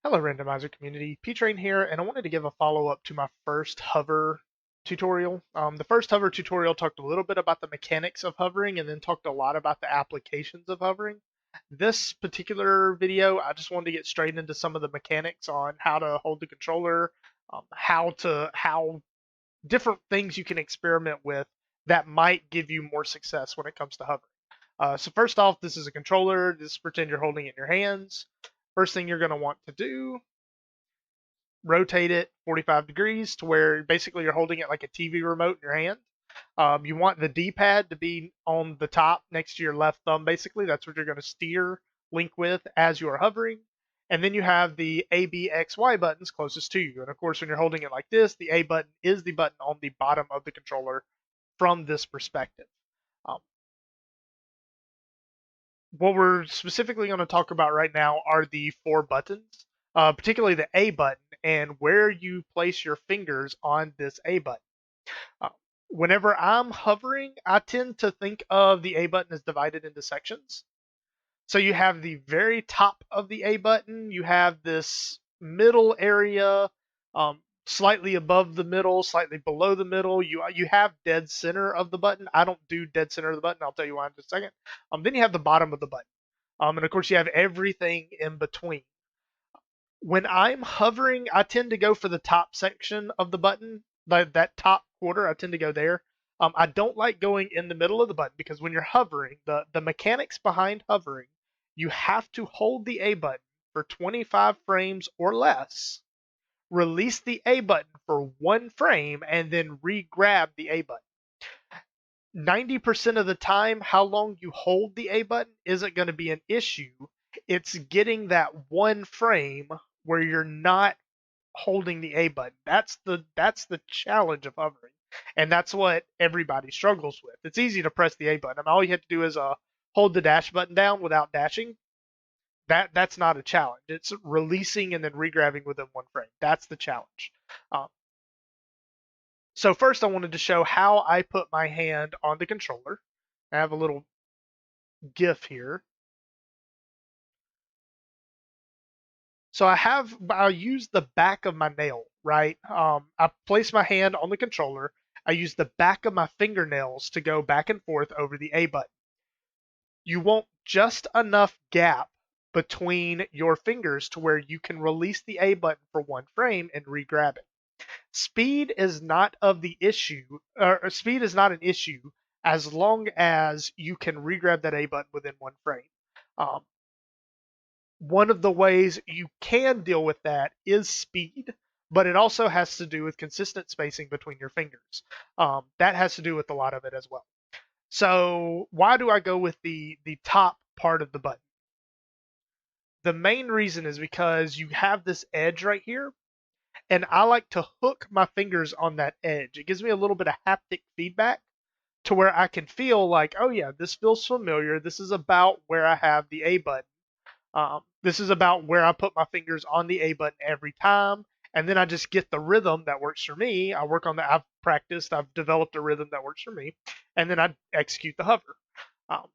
Hello, randomizer community. P-Train here, and I wanted to give a follow-up to my first hover tutorial. The first hover tutorial talked a little bit about the mechanics of hovering and then talked a lot about the applications of hovering. This particular video, I just wanted to get straight into some of the mechanics on how to hold the controller, how different things you can experiment with that might give you more success when it comes to hovering. So first off, this is a controller. Just pretend you're holding it in your hands. First thing you're going to want to do, rotate it 45 degrees to where basically you're holding it like a TV remote in your hand. You want the D-pad to be on the top next to your left thumb, basically. That's what you're going to steer Link with as you are hovering. And then you have the A, B, X, Y buttons closest to you. And of course, when you're holding it like this, the A button is the button on the bottom of the controller from this perspective. Um, what we're specifically going to talk about right now are the four buttons, particularly the A button and where you place your fingers on this A button. Uh, Whenever I'm hovering, I tend to think of the A button as divided into sections. So you have the very top of the A button, you have this middle area, slightly above the middle, slightly below the middle. You have dead center of the button. I don't do dead center of the button. I'll tell you why in just a second. Then you have the bottom of the button. And of course, you have everything in between. When I'm hovering, I tend to go for the top section of the button, that top quarter. I tend to go there. I don't like going in the middle of the button because when you're hovering, the mechanics behind hovering, you have to hold the A button for 25 frames or less, release the A button for 1 frame, and then re-grab the A button. 90% of the time, how long you hold the A button isn't going to be an issue. It's getting that 1 frame where you're not holding the A button. That's the challenge of hovering, and that's what everybody struggles with. It's easy to press the A button. I mean, all you have to do is hold the dash button down without dashing. That's not a challenge. It's releasing and then regrabbing within 1 frame. That's the challenge. Um, so first, I wanted to show how I put my hand on the controller. I have a little GIF here. So I'll use the back of my nail, right? I place my hand on the controller. I use the back of my fingernails to go back and forth over the A button. You want just enough gap between your fingers to where you can release the A button for 1 frame and re-grab it. Speed is not of the issue, or speed is not an issue as long as you can re-grab that A button within 1 frame. Um, One of the ways you can deal with that is speed, but it also has to do with consistent spacing between your fingers. That has to do with a lot of it as well. So why do I go with the top part of the button? The main reason is because you have this edge right here, and I like to hook my fingers on that edge. It gives me a little bit of haptic feedback to where I can feel like, oh yeah, this feels familiar. This is about where I have the A button. This is about where I put my fingers on the A button every time, and then I just get the rhythm that works for me. I work on that. I've practiced. I've developed a rhythm that works for me, and then I execute the hover. Um,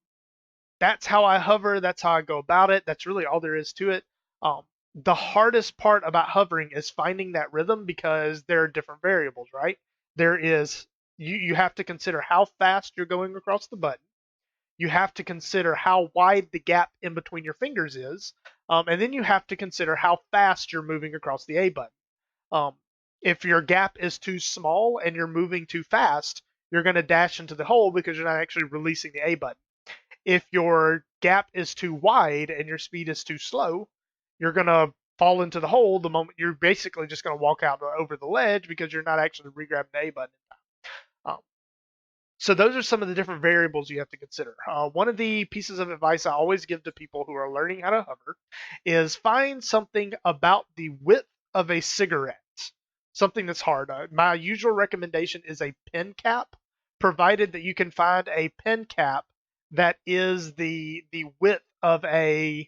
that's how I hover. That's how I go about it. That's really all there is to it. Um, the hardest part about hovering is finding that rhythm because there are different variables, right? There is you have to consider how fast you're going across the button. You have to consider how wide the gap in between your fingers is, and then you have to consider how fast you're moving across the A button. Um, if your gap is too small and you're moving too fast, you're going to dash into the hole because you're not actually releasing the A button. If your gap is too wide and your speed is too slow, you're going to fall into the hole the moment you're basically just going to walk out over the ledge because you're not actually regrabbing the A button. Um, so those are some of the different variables you have to consider. One of the pieces of advice I always give to people who are learning how to hover is find something about the width of a cigarette. Something that's hard. My usual recommendation is a pen cap, provided that you can find a pen cap that is the width of a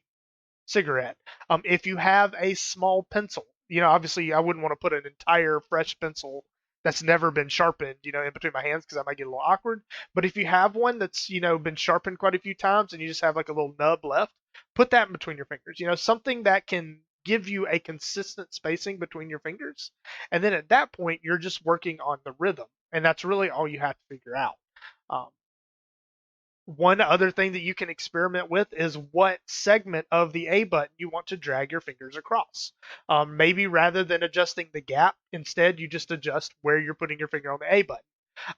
cigarette. If you have a small pencil, obviously I wouldn't want to put an entire fresh pencil that's never been sharpened, in between my hands because I might get a little awkward. But if you have one that's, been sharpened quite a few times and you just have like a little nub left, put that in between your fingers. Something that can give you a consistent spacing between your fingers. And then at that point, you're just working on the rhythm. And that's really all you have to figure out. Um, one other thing that you can experiment with is what segment of the A button you want to drag your fingers across. Maybe rather than adjusting the gap, instead you just adjust where you're putting your finger on the A button.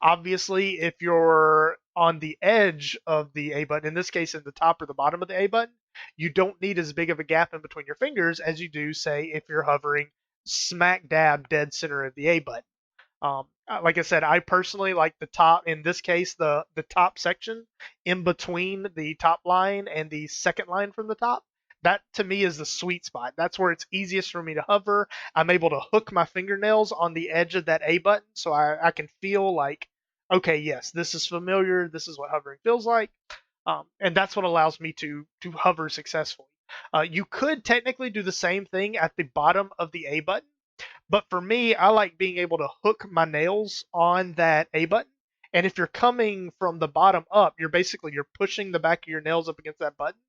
Obviously, if you're on the edge of the A button, in this case in the top or the bottom of the A button, you don't need as big of a gap in between your fingers as you do, say, if you're hovering smack dab dead center of the A button. Like I said, I personally like the top. In this case, the top section in between the top line and the second line from the top. That to me is the sweet spot. That's where it's easiest for me to hover. I'm able to hook my fingernails on the edge of that A button, so I can feel like, okay, yes, this is familiar. This is what hovering feels like, and that's what allows me to hover successfully. You could technically do the same thing at the bottom of the A button, but for me, I like being able to hook my nails on that A button. And if you're coming from the bottom up, you're pushing the back of your nails up against that button.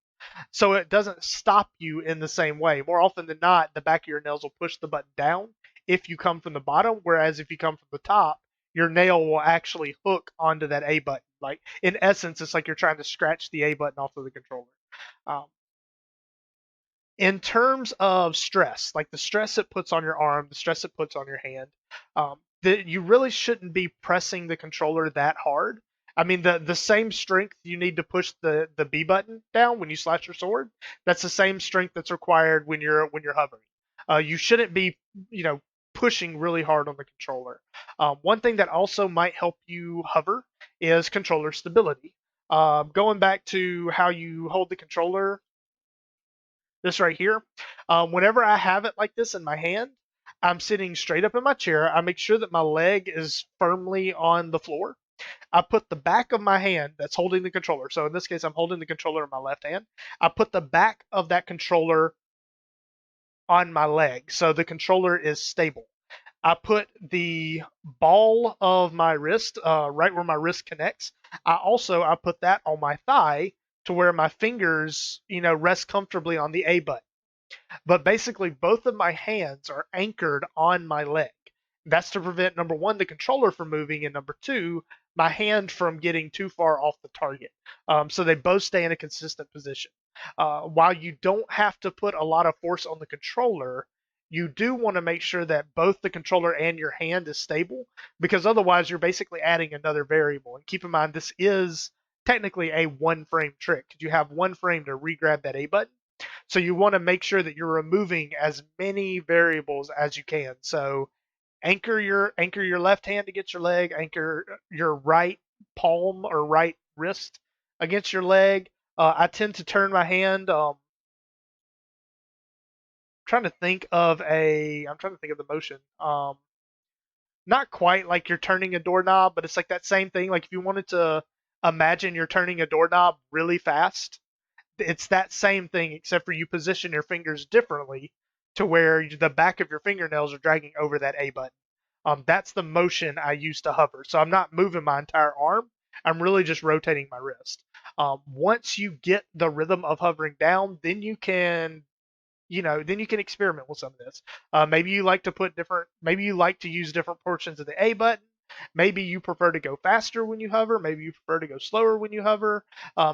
So it doesn't stop you in the same way. More often than not, the back of your nails will push the button down if you come from the bottom, whereas if you come from the top, your nail will actually hook onto that A button. Like in essence, it's like you're trying to scratch the A button off of the controller. Um, in terms of stress, like the stress it puts on your arm, the stress it puts on your hand, that you really shouldn't be pressing the controller that hard. I mean, the same strength you need to push the B button down when you slash your sword, that's the same strength that's required when you're hovering. You shouldn't be, you know, pushing really hard on the controller. One thing that also might help you hover is controller stability. Going back to how you hold the controller, this right here. Whenever I have it like this in my hand, I'm sitting straight up in my chair. I make sure that my leg is firmly on the floor. I put the back of my hand that's holding the controller. So in this case, I'm holding the controller in my left hand. I put the back of that controller on my leg so the controller is stable. I put the ball of my wrist right where my wrist connects. I put that on my thigh to where my fingers, rest comfortably on the A button. But basically, both of my hands are anchored on my leg. That's to prevent, number one, the controller from moving, and number two, my hand from getting too far off the target. So they both stay in a consistent position. While you don't have to put a lot of force on the controller, you do want to make sure that both the controller and your hand is stable, because otherwise you're basically adding another variable. And keep in mind, this is technically a one frame trick. You have one frame to re-grab that A button, so you want to make sure that you're removing as many variables as you can. So anchor your left hand against your leg, anchor your right palm or right wrist against your leg. I tend to turn my hand. I'm trying to think of the motion. Not quite like you're turning a doorknob, but it's like that same thing. Like if you wanted to imagine you're turning a doorknob really fast, it's that same thing, except for you position your fingers differently to where the back of your fingernails are dragging over that A button. That's the motion I use to hover. So I'm not moving my entire arm. I'm really just rotating my wrist. Once you get the rhythm of hovering down, then you can experiment with some of this. Maybe you like to maybe you like to use different portions of the A button. Maybe you prefer to go faster when you hover. Maybe you prefer to go slower when you hover.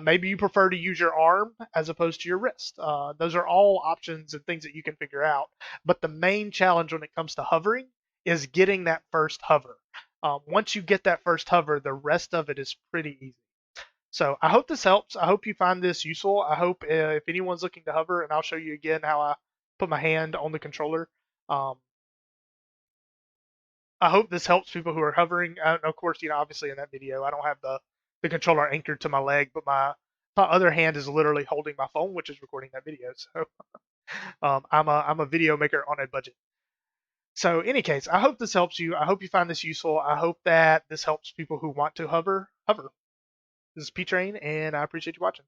Maybe you prefer to use your arm as opposed to your wrist. Those are all options and things that you can figure out. But the main challenge when it comes to hovering is getting that first hover. Once you get that first hover, the rest of it is pretty easy. So I hope this helps. I hope you find this useful. I hope if anyone's looking to hover, and I'll show you again how I put my hand on the controller. Um, I hope this helps people who are hovering. Of course, obviously in that video, I don't have the controller anchored to my leg, but my other hand is literally holding my phone, which is recording that video. So I'm a video maker on a budget. So, any case, I hope this helps you. I hope you find this useful. I hope that this helps people who want to hover. This is P Train, and I appreciate you watching.